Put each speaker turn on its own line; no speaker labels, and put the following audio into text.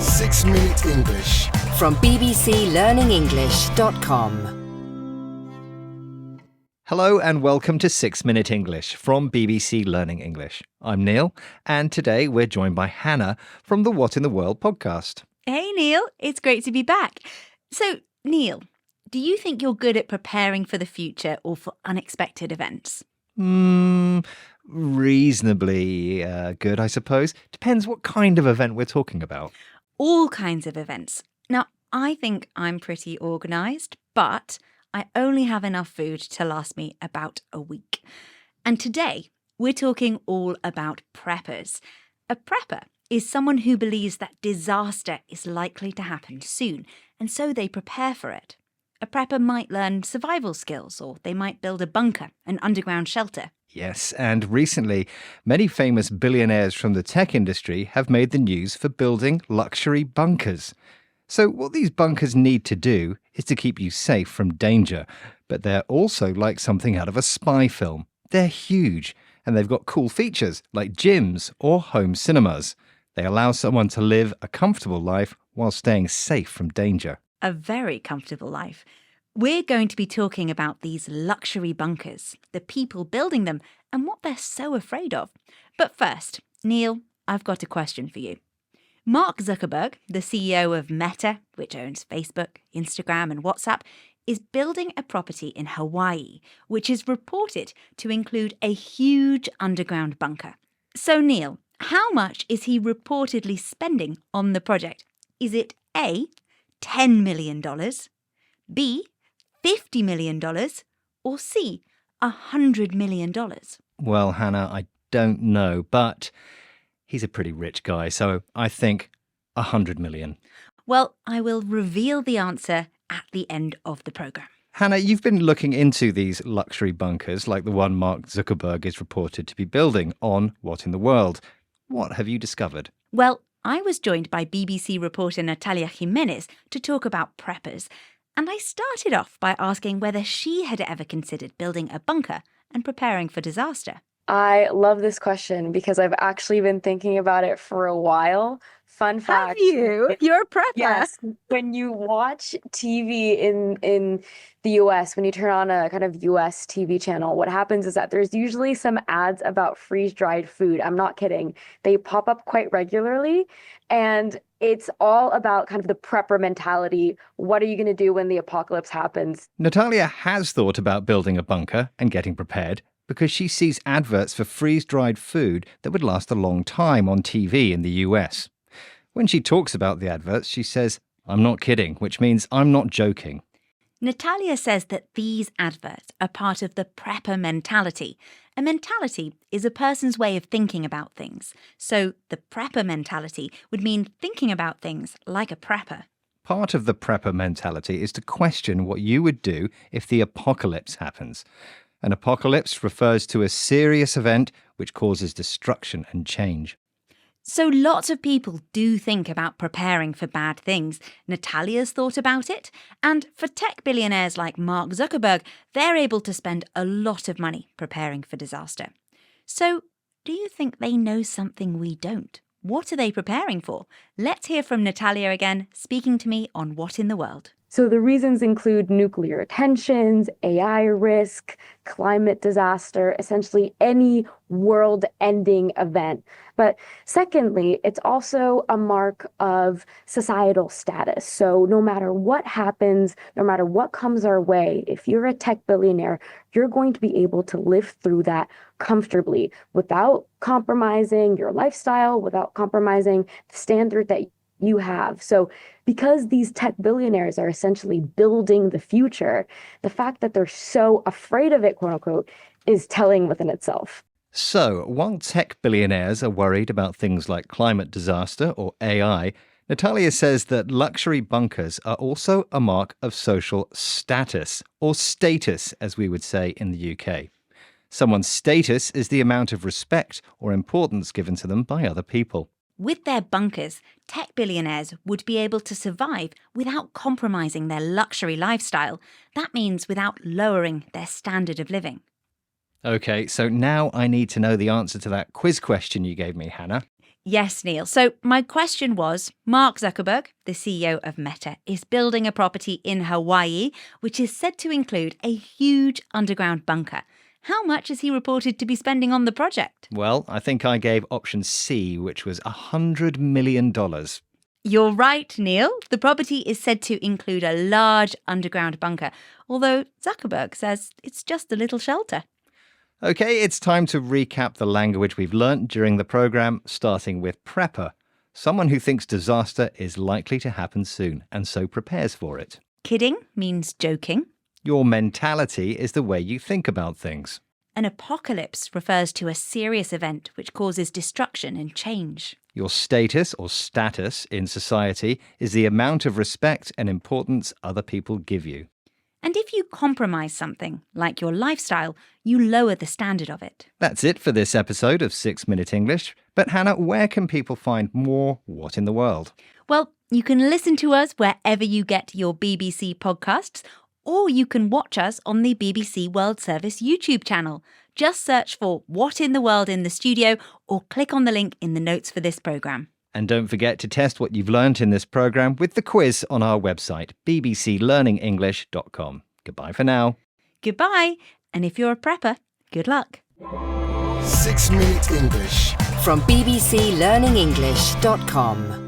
6-Minute English.
From bbclearningenglish.com.
Hello and welcome to 6-Minute English from BBC Learning English. I'm Neil, and today we're joined by Hannah from the What in the World podcast.
Hey Neil, it's great to be back. So Neil, do you think you're good at preparing for the future or for unexpected events?
Reasonably good, I suppose. Depends what kind of event we're talking about.
All kinds of events. Now, I think I'm pretty organised, but I only have enough food to last me about a week. And today, we're talking all about preppers. A prepper is someone who believes that disaster is likely to happen soon, and so they prepare for it. A prepper might learn survival skills, or they might build a bunker, an underground shelter.
Yes, and recently, many famous billionaires from the tech industry have made the news for building luxury bunkers. So what these bunkers need to do is to keep you safe from danger, but they're also like something out of a spy film. They're huge, and they've got cool features like gyms or home cinemas. They allow someone to live a comfortable life while staying safe from danger.
A very comfortable life. We're going to be talking about these luxury bunkers, the people building them, and what they're so afraid of. But first, Neil, I've got a question for you. Mark Zuckerberg, the CEO of Meta, which owns Facebook, Instagram and WhatsApp, is building a property in Hawaii, which is reported to include a huge underground bunker. So Neil, how much is he reportedly spending on the project? Is it A, $10 million, B, $50 million, or C, $100 million?
Well, Hannah, I don't know, but he's a pretty rich guy, so I think 100 million.
Well, I will reveal the answer at the end of the programme.
Hannah, you've been looking into these luxury bunkers like the one Mark Zuckerberg is reported to be building on What in the World. What have you discovered?
Well, I was joined by BBC reporter Natalia Jimenez to talk about preppers, and I started off by asking whether she had ever considered building a bunker and preparing for disaster.
I love this question because I've actually been thinking about it for a while. Fun fact.
Have you? You're a prepper.
Yes. When you watch TV in the US, when you turn on a kind of US TV channel, what happens is that there's usually some ads about freeze-dried food. I'm not kidding. They pop up quite regularly, and it's all about kind of the prepper mentality. What are you going to do when the apocalypse happens?
Natalia has thought about building a bunker and getting prepared because she sees adverts for freeze-dried food that would last a long time on TV in the US. When she talks about the adverts, she says, "I'm not kidding," which means I'm not joking.
Natalia says that these adverts are part of the prepper mentality. A mentality is a person's way of thinking about things. So the prepper mentality would mean thinking about things like a prepper.
Part of the prepper mentality is to question what you would do if the apocalypse happens. An apocalypse refers to a serious event which causes destruction and change.
So lots of people do think about preparing for bad things. Natalia's thought about it. And for tech billionaires like Mark Zuckerberg, they're able to spend a lot of money preparing for disaster. So do you think they know something we don't? What are they preparing for? Let's hear from Natalia again, speaking to me on What in the World.
So the reasons include nuclear tensions, AI risk, climate disaster, essentially any world-ending event. But secondly, it's also a mark of societal status. So no matter what happens, no matter what comes our way, if you're a tech billionaire, you're going to be able to live through that comfortably without compromising your lifestyle, without compromising the standard that you have. So because these tech billionaires are essentially building the future, the fact that they're so afraid of it, quote unquote, is telling within itself.
So, while tech billionaires are worried about things like climate disaster or AI, Natalia says that luxury bunkers are also a mark of social status, or status, as we would say in the UK. Someone's status is the amount of respect or importance given to them by other people.
With their bunkers, tech billionaires would be able to survive without compromising their luxury lifestyle. That means without lowering their standard of living.
OK, so now I need to know the answer to that quiz question you gave me, Hannah.
Yes, Neil. So my question was, Mark Zuckerberg, the CEO of Meta, is building a property in Hawaii, which is said to include a huge underground bunker. How much is he reported to be spending on the project?
Well, I think I gave option C, which was $100 million.
You're right, Neil. The property is said to include a large underground bunker, although Zuckerberg says it's just a little shelter.
OK, it's time to recap the language we've learnt during the programme, starting with prepper, someone who thinks disaster is likely to happen soon and so prepares for it.
Kidding means joking.
Your mentality is the way you think about things.
An apocalypse refers to a serious event which causes destruction and change.
Your status or status in society is the amount of respect and importance other people give you.
And if you compromise something, like your lifestyle, you lower the standard of it.
That's it for this episode of 6 Minute English. But Hannah, where can people find more What in the World?
Well, you can listen to us wherever you get your BBC podcasts, or you can watch us on the BBC World Service YouTube channel. Just search for What in the World in the studio or click on the link in the notes for this programme.
And don't forget to test what you've learnt in this programme with the quiz on our website, bbclearningenglish.com. Goodbye for now.
Goodbye, and if you're a prepper, good luck.
6 Minute English.
From bbclearningenglish.com.